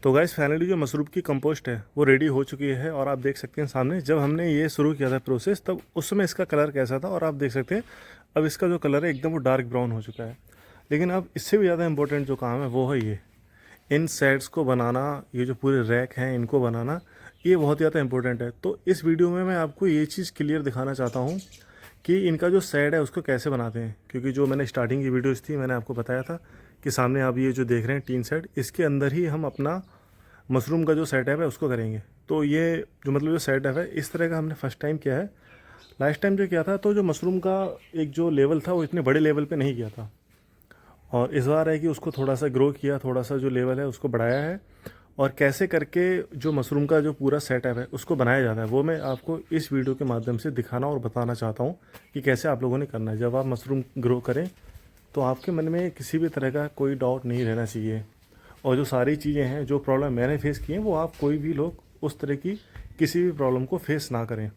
तो guys finally जो mushroom की कंपोस्ट है वो रेडी हो चुकी है और आप देख सकते हैं सामने जब हमने ये शुरू किया था प्रोसेस तब उस समय इसका कलर कैसा था और आप देख सकते हैं अब इसका जो कलर है एकदम वो डार्क ब्राउन हो चुका है। लेकिन अब इससे भी ज़्यादा इंपॉर्टेंट जो काम है वो है ये इन सेट्स को बनाना, ये जो पूरे रैक हैं इनको बनाना, ये बहुत ज़्यादा इंपॉर्टेंट है। तो इस वीडियो में मैं आपको ये चीज़ क्लियर दिखाना चाहता हूँ कि इनका जो सेट है उसको कैसे बनाते हैं, क्योंकि जो मैंने स्टार्टिंग की वीडियोज़ थी मैंने आपको बताया था कि सामने आप ये जो देख रहे हैं टीन सेट, इसके अंदर ही हम अपना मशरूम का जो सेटअप है उसको करेंगे। तो ये जो मतलब जो सेटअप है इस तरह का हमने फर्स्ट टाइम किया है। लास्ट टाइम जो किया था तो जो मशरूम का एक जो लेवल था वो इतने बड़े लेवल पे नहीं किया था, और इस बार है कि उसको थोड़ा सा ग्रो किया, थोड़ा सा जो लेवल है उसको बढ़ाया है। और कैसे करके जो मशरूम का जो पूरा सेटअप है उसको बनाया जाता है वो मैं आपको इस वीडियो के माध्यम से दिखाना और बताना चाहता हूँ कि कैसे आप लोगों ने करना है। जब आप मशरूम ग्रो करें तो आपके मन में किसी भी तरह का कोई डाउट नहीं रहना चाहिए, और जो सारी चीज़ें हैं जो प्रॉब्लम मैंने फेस की हैं वो आप कोई भी लोग उस तरह की किसी भी प्रॉब्लम को फेस ना करें।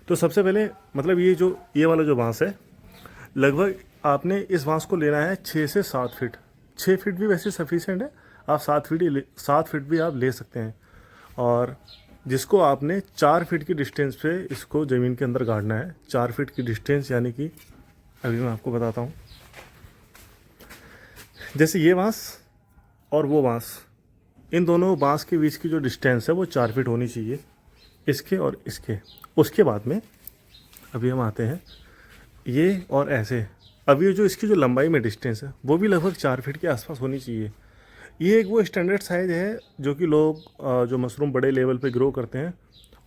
तो सबसे पहले मतलब ये वाला जो बांस है, लगभग आपने इस बांस को लेना है 6 से 7 फीट। 6 फीट भी वैसे सफिशेंट है, आप 7 फीट भी आप ले सकते हैं। और जिसको आपने 4 फीट की डिस्टेंस पे इसको ज़मीन के अंदर गाड़ना है। 4 फीट की डिस्टेंस यानी कि अभी मैं आपको बताता हूँ, जैसे ये बांस और वो बांस, इन दोनों बांस के बीच की जो डिस्टेंस है वो 4 फीट होनी चाहिए, इसके और इसके। उसके बाद में अभी हम आते हैं ये और ऐसे। अब ये जो इसकी जो लंबाई में डिस्टेंस है वो भी लगभग 4 फीट के आसपास होनी चाहिए। ये एक वो स्टैंडर्ड साइज़ है जो कि लोग जो मशरूम बड़े लेवल पे ग्रो करते हैं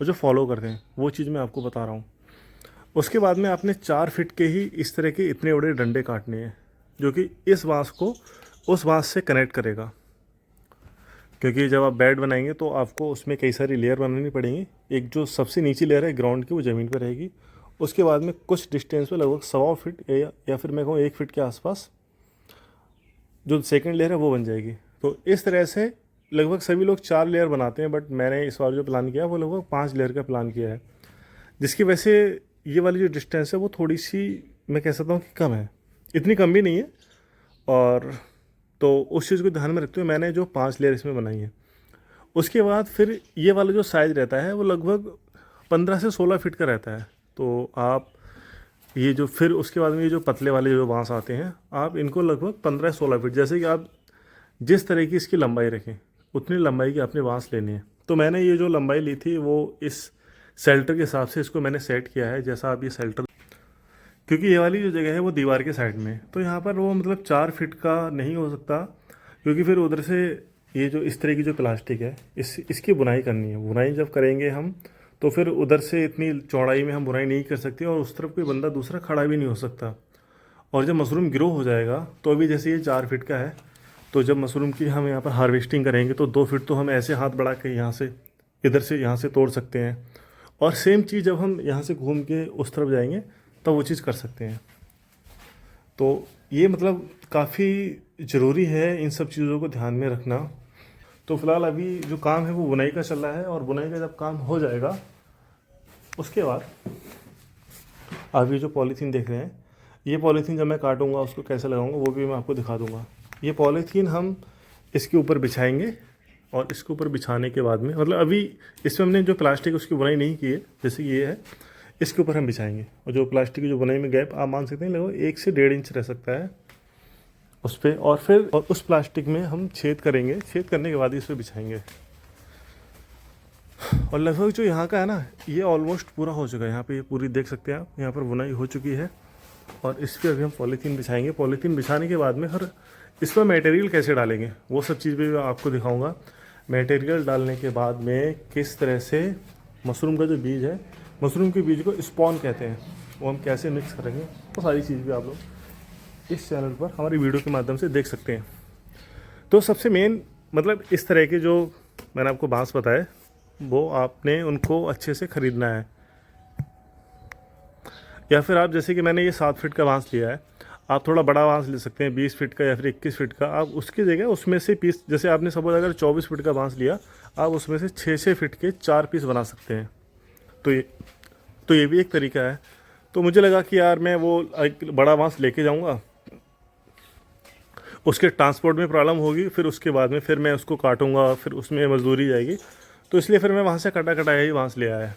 और जो फॉलो करते हैं, वो चीज़ मैं आपको बता रहा हूँ। उसके बाद में आपने 4 फीट के ही इस तरह के इतने बड़े डंडे काटने हैं जो कि इस बांस को उस बांस से कनेक्ट करेगा, क्योंकि जब आप बेड बनाएंगे तो आपको उसमें कई सारी लेयर बनानी पड़ेंगी। एक जो सबसे नीची लेयर है ग्राउंड की वो ज़मीन पर रहेगी, उसके बाद में कुछ डिस्टेंस पे लगभग 1.25 फीट या फिर मैं कहूँ 1 फीट के आसपास जो सेकंड लेयर है वो बन जाएगी। तो इस तरह से लगभग सभी लोग 4 लेयर बनाते हैं, बट मैंने इस बार जो प्लान किया वो लगभग 5 लेयर का प्लान किया है, जिसकी वजह से ये वाली जो डिस्टेंस है वो थोड़ी सी मैं कह सकता हूँ कि कम है, इतनी कम भी नहीं है। और तो उस चीज़ को ध्यान में रखते हुए मैंने जो 5 लेयर इसमें बनाई है। उसके बाद फिर ये वाला जो साइज़ रहता है वो लगभग 15 से 16 फीट का रहता है। तो आप ये जो फिर उसके बाद में ये जो पतले वाले जो बांस आते हैं आप इनको लगभग 15 से 16 फीट, जैसे कि आप जिस तरह की इसकी लंबाई रखें उतनी लंबाई की आपने बांस लेनी है। तो मैंने ये जो लंबाई ली थी वो इस शेल्टर के हिसाब से इसको मैंने सेट किया है। जैसा आप ये शेल्टर, क्योंकि ये वाली जो जगह है वो दीवार के साइड में है, तो यहाँ पर वो मतलब 4 फीट का नहीं हो सकता, क्योंकि फिर उधर से ये जो इस तरह की जो प्लास्टिक है इसकी बुनाई करनी है। बुनाई जब करेंगे हम तो फिर उधर से इतनी चौड़ाई में हम बुनाई नहीं कर सकते और उस तरफ कोई बंदा दूसरा खड़ा भी नहीं हो सकता। और जब मशरूम ग्रो हो जाएगा तो अभी जैसे ये 4 फीट का है, तो जब मशरूम की हम यहाँ पर हार्वेस्टिंग करेंगे तो 2 फीट तो हम ऐसे हाथ बढ़ा के यहाँ से इधर से यहाँ से तोड़ सकते हैं, और सेम चीज़ जब हम यहाँ से घूम के उस तरफ जाएंगे तब वो चीज़ कर सकते हैं। तो ये मतलब काफ़ी ज़रूरी है इन सब चीज़ों को ध्यान में रखना। तो फिलहाल अभी जो काम है वो बुनाई का चल रहा है, और बुनाई का जब काम हो जाएगा उसके बाद आप ये जो पॉलीथीन देख रहे हैं, ये पॉलीथीन जब मैं काटूंगा उसको कैसे लगाऊंगा वो भी मैं आपको दिखा दूंगा। ये पॉलीथीन हम इसके ऊपर बिछाएंगे, और इसके ऊपर बिछाने के बाद में मतलब अभी इसमें हमने जो प्लास्टिक उसकी बुनाई नहीं की है, जैसे ये है इसके ऊपर हम बिछाएंगे। और जो प्लास्टिक की जो बुनाई में गैप आप मान सकते हैं लगभग 1 से 1.5 इंच रह सकता है उस पर, और फिर उस प्लास्टिक में हम छेद करेंगे। छेद करने के बाद इस पर बिछाएंगे। और लगभग जो यहाँ का है ना ये ऑलमोस्ट पूरा हो चुका है। यहाँ पे ये पूरी देख सकते हैं आप, यहाँ पर बुनाई हो चुकी है, और इस पर अभी हम पॉलीथीन बिछाएंगे। पॉलीथीन बिछाने के बाद में हर इस पर मटेरियल कैसे डालेंगे वो सब चीज़ भी मैं आपको दिखाऊंगा। मटेरियल डालने के बाद में किस तरह से मशरूम का जो बीज है, मशरूम के बीज को स्पॉन कहते हैं, वो हम कैसे मिक्स करेंगे, वो सारी चीज़ भी आप लोग इस चैनल पर हमारी वीडियो के माध्यम से देख सकते हैं। तो सबसे मेन मतलब इस तरह के जो मैंने आपको बांस बताए वो आपने उनको अच्छे से ख़रीदना है, या फिर आप जैसे कि मैंने ये 7 फीट का बांस लिया है, आप थोड़ा बड़ा बांस ले सकते हैं 20 फीट का या फिर 21 फीट का। आप उसकी जगह उसमें से पीस, जैसे आपने सपोज अगर 24 फीट का बांस लिया, आप उसमें से 6 फीट के 4 पीस बना सकते हैं। तो ये भी एक तरीका है। तो मुझे लगा कि यार मैं वो एक बड़ा बांस लेके जाऊंगा, उसके ट्रांसपोर्ट में प्रॉब्लम होगी, फिर उसके बाद में फिर मैं उसको काटूंगा, फिर उसमें मजदूरी जाएगी, तो इसलिए फिर मैं वहाँ से कटा कटाया ही बाँस ले आया।